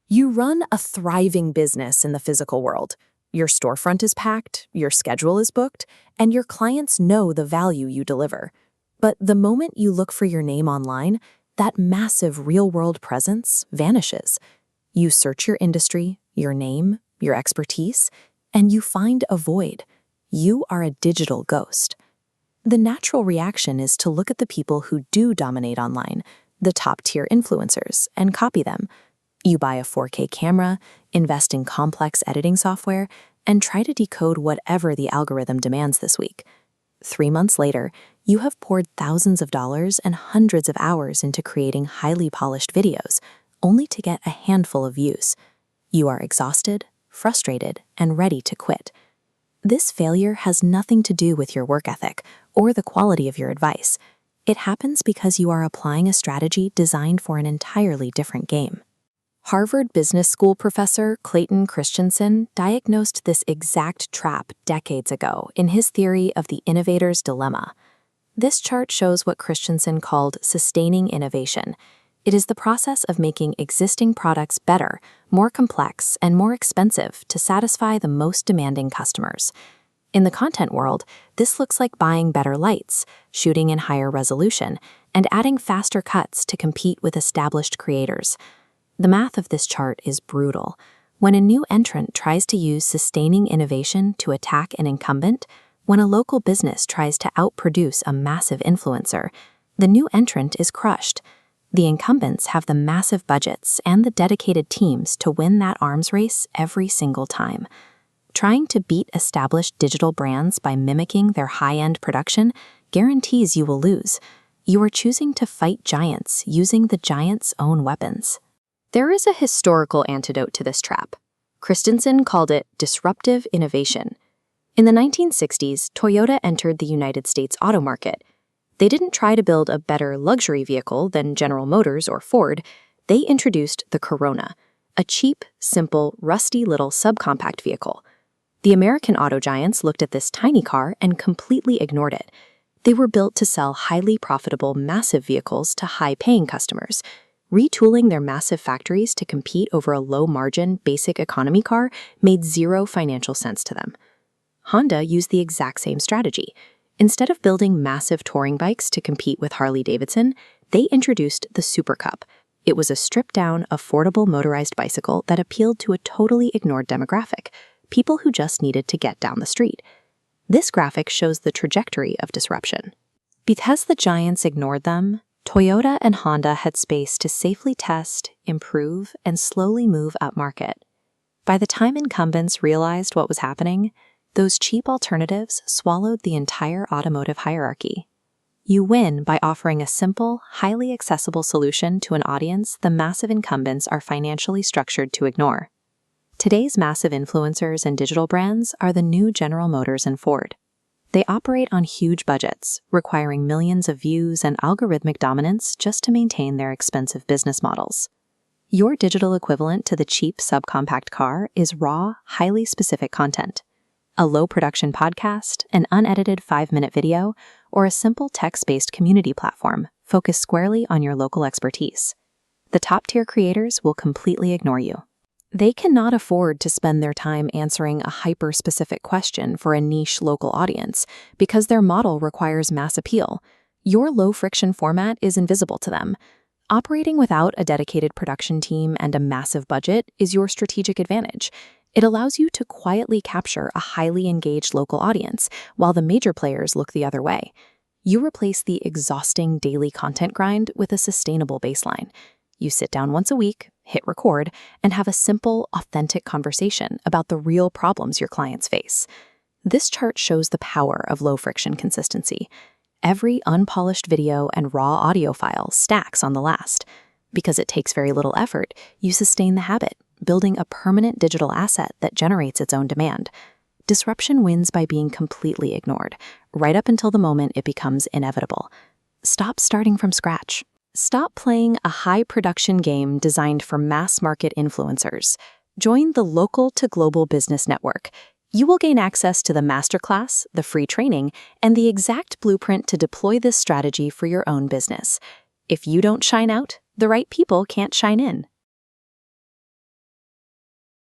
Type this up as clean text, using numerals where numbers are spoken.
You run a thriving business in the physical world. Your storefront is packed, your schedule is booked, and your clients know the value you deliver. But the moment you look for your name online, that massive real-world presence vanishes. You search your industry, your name, your expertise, and you find a void. You are a digital ghost. The natural reaction is to look at the people who do dominate online, the top-tier influencers, and copy them. You buy a 4K camera, invest in complex editing software, and try to decode whatever the algorithm demands this week. 3 months later, you have poured thousands of dollars and hundreds of hours into creating highly polished videos, only to get a handful of views. You are exhausted, frustrated, and ready to quit. This failure has nothing to do with your work ethic or the quality of your advice. It happens because you are applying a strategy designed for an entirely different game. Harvard Business School professor Clayton Christensen diagnosed this exact trap decades ago in his theory of the innovator's dilemma. This chart shows what Christensen called sustaining innovation. It is the process of making existing products better, more complex, and more expensive to satisfy the most demanding customers. In the content world, this looks like buying better lights, shooting in higher resolution, and adding faster cuts to compete with established creators. The math of this chart is brutal. When a new entrant tries to use sustaining innovation to attack an incumbent, when a local business tries to outproduce a massive influencer, the new entrant is crushed. The incumbents have the massive budgets and the dedicated teams to win that arms race every single time. Trying to beat established digital brands by mimicking their high-end production guarantees you will lose. You are choosing to fight giants using the giants' own weapons. There is a historical antidote to this trap. Christensen called it disruptive innovation. In the 1960s, Toyota entered the United States auto market. They didn't try to build a better luxury vehicle than General Motors or Ford. They introduced the Corona, a cheap, simple, rusty little subcompact vehicle. The American auto giants looked at this tiny car and completely ignored it. They were built to sell highly profitable, massive vehicles to high-paying customers. Retooling their massive factories to compete over a low-margin, basic economy car made zero financial sense to them. Honda used the exact same strategy. Instead of building massive touring bikes to compete with Harley-Davidson, they introduced the Super Cup. It was a stripped-down, affordable motorized bicycle that appealed to a totally ignored demographic, people who just needed to get down the street. This graphic shows the trajectory of disruption. Because the giants ignored them, Toyota and Honda had space to safely test, improve, and slowly move upmarket. By the time incumbents realized what was happening, those cheap alternatives swallowed the entire automotive hierarchy. You win by offering a simple, highly accessible solution to an audience the massive incumbents are financially structured to ignore. Today's massive influencers and digital brands are the new General Motors and Ford. They operate on huge budgets, requiring millions of views and algorithmic dominance just to maintain their expensive business models. Your digital equivalent to the cheap subcompact car is raw, highly specific content. A low-production podcast, an unedited 5-minute video, or a simple text-based community platform focused squarely on your local expertise. The top-tier creators will completely ignore you. They cannot afford to spend their time answering a hyper-specific question for a niche local audience because their model requires mass appeal. Your low-friction format is invisible to them. Operating without a dedicated production team and a massive budget is your strategic advantage. It allows you to quietly capture a highly engaged local audience while the major players look the other way. You replace the exhausting daily content grind with a sustainable baseline. You sit down once a week, hit record, and have a simple, authentic conversation about the real problems your clients face. This chart shows the power of low-friction consistency. Every unpolished video and raw audio file stacks on the last. Because it takes very little effort, you sustain the habit, building a permanent digital asset that generates its own demand. Disruption wins by being completely ignored, right up until the moment it becomes inevitable. Stop starting from scratch. Stop playing a high-production game designed for mass-market influencers. Join the Local to Global Business Network. You will gain access to the Masterclass, the free training, and the exact blueprint to deploy this strategy for your own business. If you don't shine out, the right people can't shine in.